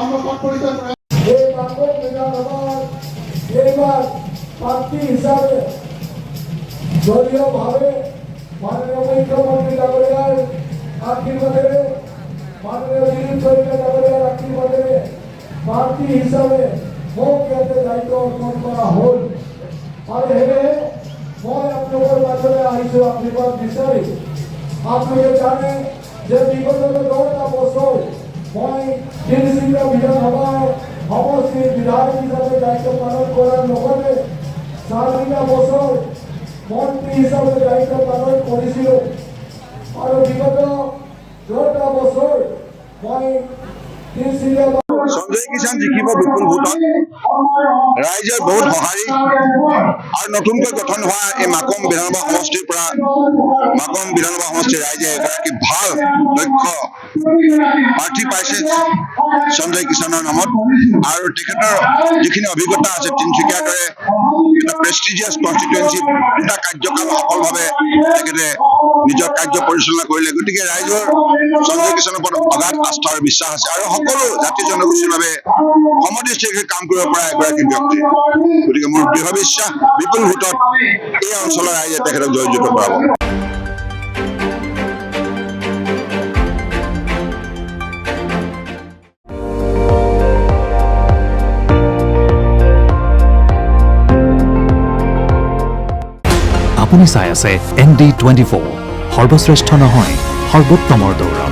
এই মাকম বিধানসভার এইবার প্রার্থী হিসাবে দলীয়ভাবে মাননীয় মুখ্যমন্ত্রী ডাঙরিয়ার আশীর্বাদে মাননীয় দিলীপ শইকীয়া ডাঙরিয়ার আশীর্বাদে প্রার্থী হিসাবে মোক ইয়াতে দায়িত্ব অর্পণ কৰা হ'ল আৰু সেয়েহে মই আপোনালোকৰ মাজলৈ আহিছোঁ আশীৰ্বাদ বিচাৰি। আপোনালোকে জানে যে বিগত 10টা বছৰ মই তিনিচুকীয়া বিধানসভাৰ সমষ্টিৰ বিধায়ক হিচাপে দায়িত্ব পালন কৰাৰ লগতে 4টা বছৰ মন্ত্ৰী হিচাপে দায়িত্ব পালন কৰিছিলোঁ আৰু বিগত 10টা বছৰ মই তিনিচুকীয়া সঞ্জয় কিষাণ জিকিব বিপুল ভোটত। ৰাইজৰ বহুত সঁহাৰি আৰু নতুনকৈ গঠন হোৱা এই মাকম বিধানসভা সমষ্টিৰ পৰা মাকম বিধানসভা সমষ্টিৰ ৰাইজে এগৰাকী ভাল দক্ষ প্ৰাৰ্থী পাইছে সঞ্জয় কিষাণৰ নামত আৰু তেখেতৰ যিখিনি অভিজ্ঞতা আছে তিনিচুকীয়াৰ দৰে এটা প্ৰেষ্টিজিয়াছ কনষ্টিটুৱেঞ্চি দুটা কাৰ্যকাল সফলভাৱে তেখেতে নিজৰ কাৰ্য পৰিচালনা কৰিলে। গতিকে ৰাইজৰ সঞ্জয় কিষাণৰ ওপৰত অগাধ আস্থা আৰু বিশ্বাস আছে আৰু সকলো জাতি জনগোষ্ঠীৰ বাবে সমদৃষ্টিৰে কাম কৰিব পৰা এগৰাকী ব্যক্তি। গতিকে মোৰ দৃঢ় বিশ্বাস বিপুল ভোটত এই অঞ্চলৰ ৰাইজে তেখেতক জয়যুক্ত কৰাব। আপুনি চাই আছে ND24 সৰ্বশ্ৰেষ্ঠ নহয় সৰ্বোত্তমৰ দৌৰ।